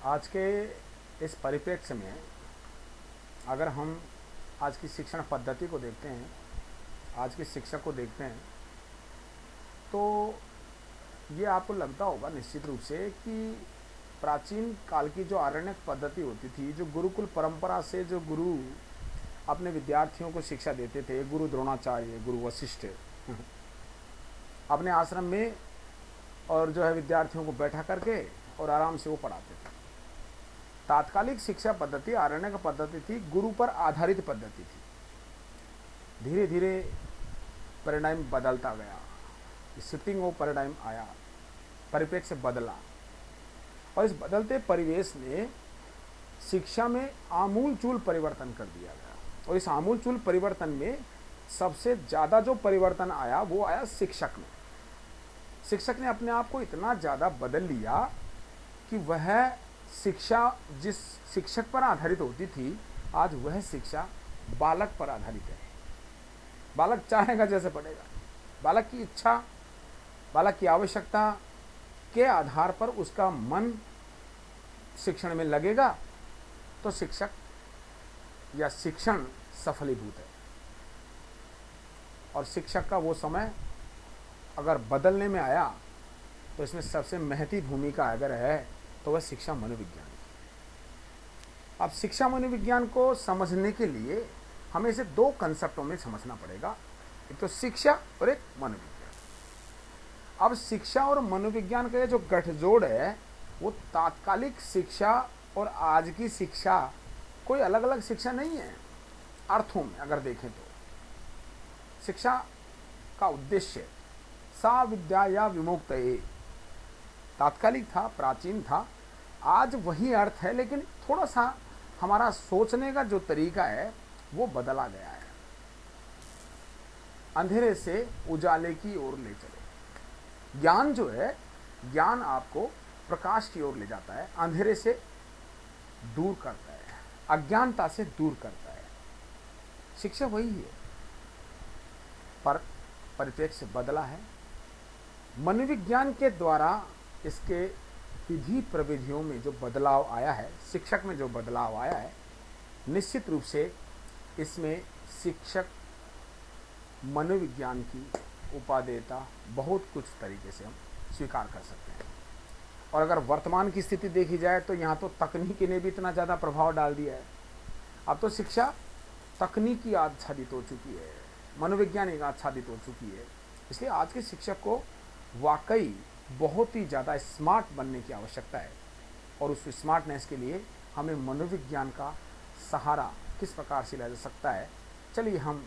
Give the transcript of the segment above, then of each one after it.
आज के इस परिप्रेक्ष्य में अगर हम आज की शिक्षण पद्धति को देखते हैं, आज के शिक्षक को देखते हैं, तो ये आपको लगता होगा निश्चित रूप से कि प्राचीन काल की जो आरण्यक पद्धति होती थी, जो गुरुकुल परंपरा से जो गुरु अपने विद्यार्थियों को शिक्षा देते थे, गुरु द्रोणाचार्य, गुरु वशिष्ठ अपने आश्रम में और जो है विद्यार्थियों को बैठा करके और आराम से वो पढ़ाते थे। तात्कालिक शिक्षा पद्धति आरण्यक पद्धति थी, गुरु पर आधारित पद्धति थी। धीरे धीरे पैराडाइम बदलता गया, शिफ्टिंग ऑफ पैराडाइम आया, परिप्रेक्ष्य बदला और इस बदलते परिवेश ने शिक्षा में आमूलचूल परिवर्तन कर दिया गया। और इस आमूलचूल परिवर्तन में सबसे ज़्यादा जो परिवर्तन आया वो आया शिक्षक में। शिक्षक ने अपने आप को इतना ज़्यादा बदल लिया कि वह शिक्षा जिस शिक्षक पर आधारित होती थी, आज वह शिक्षा बालक पर आधारित है। बालक चाहेगा जैसे पढ़ेगा, बालक की इच्छा, बालक की आवश्यकता के आधार पर उसका मन शिक्षण में लगेगा तो शिक्षक या शिक्षण सफलीभूत है। और शिक्षक का वो समय अगर बदलने में आया तो इसमें सबसे महती भूमिका अगर है तो वह शिक्षा मनोविज्ञान। अब शिक्षा मनोविज्ञान को समझने के लिए हमें इसे दो कंसेप्टों में समझना पड़ेगा, एक तो शिक्षा और एक मनोविज्ञान। अब शिक्षा और मनोविज्ञान का ये जो गठजोड़ है वो तात्कालिक शिक्षा और आज की शिक्षा कोई अलग अलग शिक्षा नहीं है। अर्थों में अगर देखें तो शिक्षा का उद्देश्य सा विद्या या विमुक्त तात्कालिक था, प्राचीन था, आज वही अर्थ है, लेकिन थोड़ा सा हमारा सोचने का जो तरीका है वो बदला गया है। अंधेरे से उजाले की ओर ले चले। ज्ञान जो है, ज्ञान आपको प्रकाश की ओर ले जाता है, अंधेरे से दूर करता है, अज्ञानता से दूर करता है। शिक्षा वही है, पर परिप्रेक्ष्य बदला है। मनोविज्ञान के द्वारा इसके विधि प्रविधियों में जो बदलाव आया है, शिक्षक में जो बदलाव आया है, निश्चित रूप से इसमें शिक्षक मनोविज्ञान की उपादेयता बहुत कुछ तरीके से हम स्वीकार कर सकते हैं। और अगर वर्तमान की स्थिति देखी जाए तो यहाँ तो तकनीकी ने भी इतना ज़्यादा प्रभाव डाल दिया है। अब तो शिक्षा तकनीकी आच्छादित हो चुकी है, मनोवैज्ञानिक आच्छादित हो चुकी है। इसलिए आज के शिक्षक को वाकई बहुत ही ज़्यादा स्मार्ट बनने की आवश्यकता है। और उस स्मार्टनेस के लिए हमें मनोविज्ञान का सहारा किस प्रकार से लिया जा सकता है, चलिए हम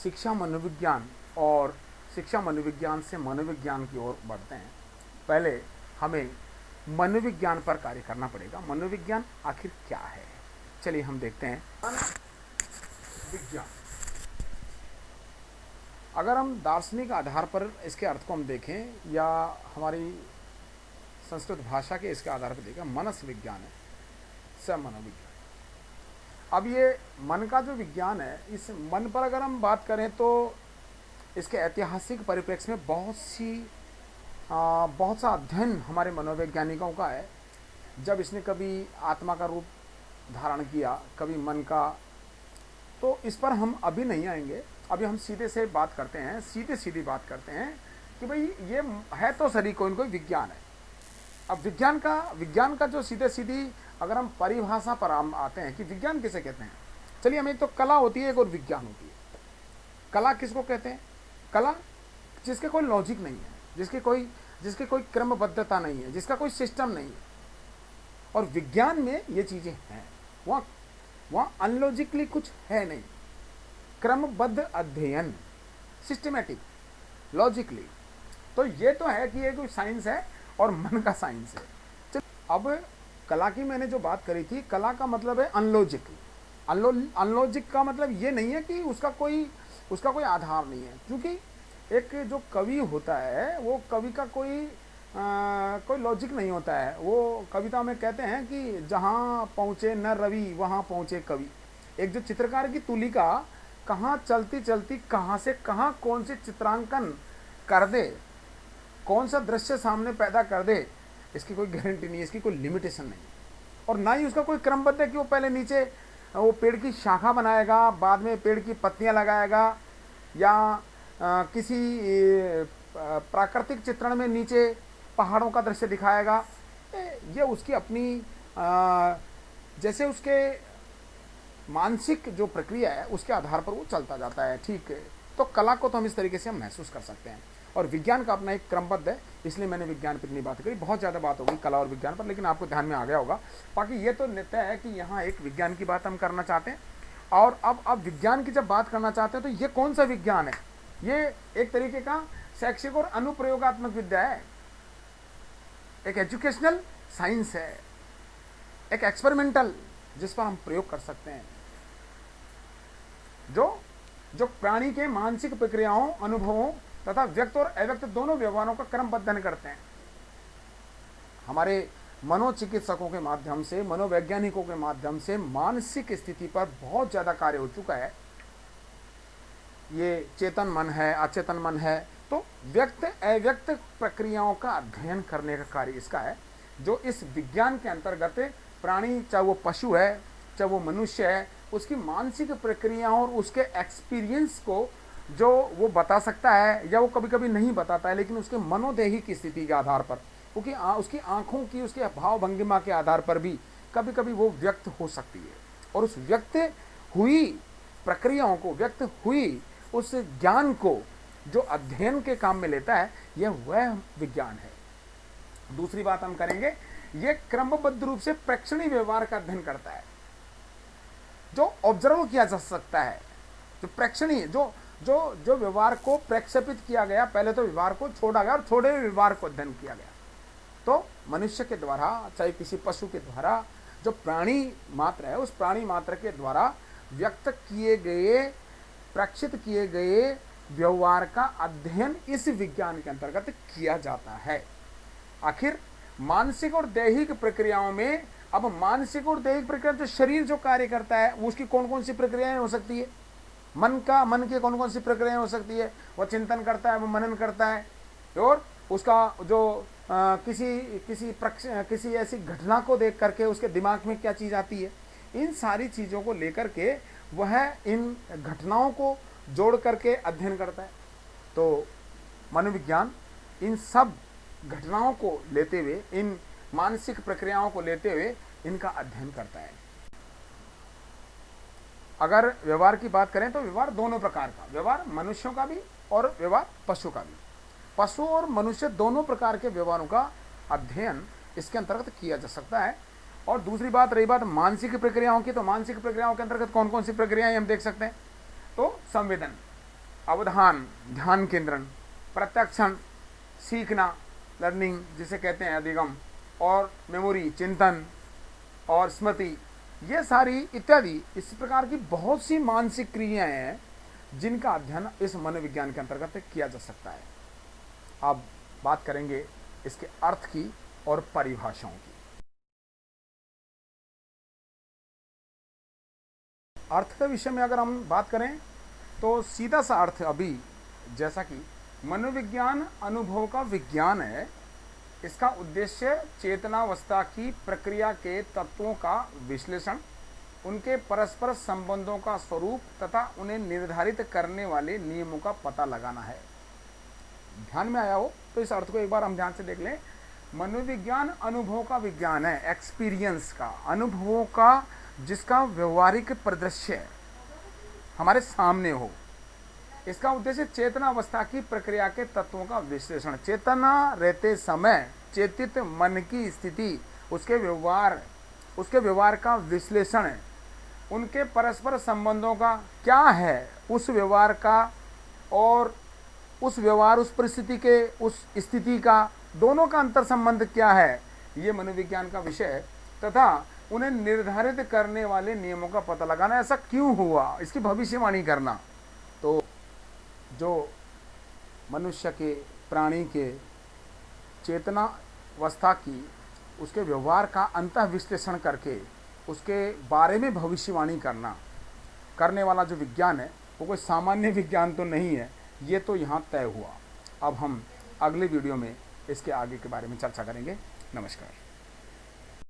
शिक्षा मनोविज्ञान और शिक्षा मनोविज्ञान से मनोविज्ञान की ओर बढ़ते हैं। पहले हमें मनोविज्ञान पर कार्य करना पड़ेगा। मनोविज्ञान आखिर क्या है, चलिए हम देखते हैं। विज्ञान, अगर हम दार्शनिक आधार पर इसके अर्थ को हम देखें या हमारी संस्कृत भाषा के इसके आधार पर देखें, मनस विज्ञान है, स मनोविज्ञान। अब ये मन का जो विज्ञान है, इस मन पर अगर हम बात करें तो इसके ऐतिहासिक परिप्रेक्ष्य में बहुत सा अध्ययन हमारे मनोवैज्ञानिकों का है। जब इसने कभी आत्मा का रूप धारण किया, कभी मन का, तो इस पर हम अभी नहीं आएंगे। अभी हम सीधे से बात करते हैं, सीधी बात करते हैं कि भाई ये है तो सही कोई न कोई विज्ञान है। अब विज्ञान का जो सीधी अगर हम परिभाषा पर हम आते हैं कि विज्ञान किसे कहते हैं, चलिए हम एक तो कला होती है, एक और विज्ञान होती है। कला किसको कहते हैं? कला जिसके कोई लॉजिक नहीं है, जिसके कोई क्रमबद्धता नहीं है, जिसका कोई सिस्टम नहीं है। और विज्ञान में ये चीज़ें हैं, वहाँ अनलॉजिकली कुछ है नहीं, क्रमबद्ध अध्ययन, सिस्टमेटिक, लॉजिकली। तो ये तो है कि ये कोई साइंस है और मन का साइंस है। अब कला की मैंने जो बात करी थी, कला का मतलब है अनलॉजिक। अनलॉजिक का मतलब ये नहीं है कि उसका कोई आधार नहीं है, क्योंकि एक जो कवि होता है वो कवि का कोई लॉजिक नहीं होता है। वो कविता में कहते हैं कि जहाँ पहुँचे न रवि वहाँ पहुँचे कवि। एक जो चित्रकार की तुलिका कहाँ चलती चलती कहाँ से कहाँ कौन से चित्रांकन कर दे, कौन सा दृश्य सामने पैदा कर दे, इसकी कोई गारंटी नहीं है, इसकी कोई लिमिटेशन नहीं। और ना ही उसका कोई क्रमबद्ध है कि वो पहले नीचे वो पेड़ की शाखा बनाएगा, बाद में पेड़ की पत्तियां लगाएगा, या किसी प्राकृतिक चित्रण में नीचे पहाड़ों का दृश्य दिखाएगा। ये उसकी अपनी जैसे उसके मानसिक जो प्रक्रिया है उसके आधार पर वो चलता जाता है। ठीक है, तो कला को तो हम इस तरीके से हम महसूस कर सकते हैं, और विज्ञान का अपना एक क्रमबद्ध है, इसलिए मैंने विज्ञान पर इतनी बात करी। बहुत ज़्यादा बात हो गई कला और विज्ञान पर, लेकिन आपको ध्यान में आ गया होगा। बाकी ये तो नित्य है कि यहाँ एक विज्ञान की बात हम करना चाहते हैं, और अब विज्ञान की जब बात करना चाहते हैं तो ये कौन सा विज्ञान है? ये एक तरीके का शैक्षिक और अनुप्रयोगात्मक विद्या है, एक एजुकेशनल साइंस है, एक एक्सपेरिमेंटल, जिस पर हम प्रयोग कर सकते हैं, जो प्राणी के मानसिक प्रक्रियाओं, अनुभवों तथा व्यक्त और अव्यक्त दोनों व्यवहारों का क्रमबद्धन करते हैं। हमारे मनोचिकित्सकों के माध्यम से, मनोवैज्ञानिकों के माध्यम से मानसिक स्थिति पर बहुत ज़्यादा कार्य हो चुका है। ये चेतन मन है, अचेतन मन है, तो व्यक्त अव्यक्त प्रक्रियाओं का अध्ययन करने का कार्य इसका है, जो इस विज्ञान के अंतर्गत प्राणी, चाहे वो पशु है चाहे वो मनुष्य है, उसकी मानसिक प्रक्रियाओं और उसके एक्सपीरियंस को जो वो बता सकता है, या वो कभी कभी नहीं बताता है, लेकिन उसके मनोदेही की स्थिति के आधार पर, क्योंकि उसकी आंखों की, उसके भाव भंगिमा के आधार पर भी कभी कभी वो व्यक्त हो सकती है। और उस व्यक्त हुई प्रक्रियाओं को, व्यक्त हुई उस ज्ञान को जो अध्ययन के काम में लेता है, यह वह विज्ञान है। दूसरी बात हम करेंगे, यह क्रमबद्ध रूप से प्रेक्षणीय व्यवहार का अध्ययन करता है, जो ऑब्जर्व किया जा सकता है, जो प्रेक्षणीय, जो व्यवहार को प्रक्षेपित किया गया, पहले तो व्यवहार को छोड़ा गया और छोड़े हुए व्यवहार को अध्ययन किया गया। तो मनुष्य के द्वारा, चाहे किसी पशु के द्वारा, जो प्राणी मात्र है, उस प्राणी मात्र के द्वारा व्यक्त किए गए, प्रक्षित किए गए व्यवहार का अध्ययन इस विज्ञान के अंतर्गत किया जाता है। आखिर मानसिक और दैहिक प्रक्रियाओं में, अब मानसिक और दैहिक प्रक्रिया, जो शरीर जो कार्य करता है, उसकी कौन कौन सी प्रक्रियाएं हो सकती है? मन की कौन कौन सी प्रक्रियाएं हो सकती है? वो चिंतन करता है, वो मनन करता है, और उसका जो किसी ऐसी घटना को देख करके उसके दिमाग में क्या चीज़ आती है, इन सारी चीज़ों को लेकर के वह इन घटनाओं को जोड़ करके अध्ययन करता है। तो मनोविज्ञान इन सब घटनाओं को लेते हुए, इन मानसिक प्रक्रियाओं को लेते हुए इनका अध्ययन करता है। अगर व्यवहार की बात करें तो व्यवहार दोनों प्रकार का, व्यवहार मनुष्यों का भी और व्यवहार पशु का भी। पशु और मनुष्य दोनों प्रकार के व्यवहारों का अध्ययन इसके अंतर्गत किया जा सकता है। और दूसरी बात, रही बात मानसिक प्रक्रियाओं की, तो मानसिक प्रक्रियाओं के अंतर्गत कौन कौन सी प्रक्रियाएं हम देख सकते हैं? तो संवेदन, अवधान, ध्यान केंद्रण, प्रत्यक्षण, सीखना, लर्निंग जिसे कहते हैं, अधिगम, और मेमोरी, चिंतन, और स्मृति, ये सारी इत्यादि इस प्रकार की बहुत सी मानसिक क्रियाएं हैं जिनका अध्ययन इस मनोविज्ञान के अंतर्गत किया जा सकता है। अब बात करेंगे इसके अर्थ की और परिभाषाओं की। अर्थ के विषय में अगर हम बात करें तो सीधा सा अर्थ, अभी जैसा कि मनोविज्ञान अनुभव का विज्ञान है, इसका उद्देश्य चेतनावस्था की प्रक्रिया के तत्वों का विश्लेषण, उनके परस्पर संबंधों का स्वरूप तथा उन्हें निर्धारित करने वाले नियमों का पता लगाना है। ध्यान में आया हो तो इस अर्थ को एक बार हम ध्यान से देख लें। मनोविज्ञान अनुभव का विज्ञान है, एक्सपीरियंस का, अनुभवों का, जिसका व्यवहारिक परिदृश्य हमारे सामने हो। इसका उद्देश्य चेतना अवस्था की प्रक्रिया के तत्वों का विश्लेषण, चेतना रहते समय चेतित मन की स्थिति, उसके व्यवहार का विश्लेषण है, उनके परस्पर संबंधों का क्या है, उस व्यवहार का और उस व्यवहार, उस परिस्थिति के, उस स्थिति का, दोनों का अंतर संबंध क्या है, ये मनोविज्ञान का विषय है। तथा उन्हें निर्धारित करने वाले नियमों का पता लगाना, ऐसा क्यों हुआ, इसकी भविष्यवाणी करना। तो जो मनुष्य के, प्राणी के चेतना अवस्था की, उसके व्यवहार का अंतः विश्लेषण करके उसके बारे में भविष्यवाणी करने वाला जो विज्ञान है, वो कोई सामान्य विज्ञान तो नहीं है, ये तो यहाँ तय हुआ। अब हम अगले वीडियो में इसके आगे के बारे में चर्चा करेंगे। नमस्कार।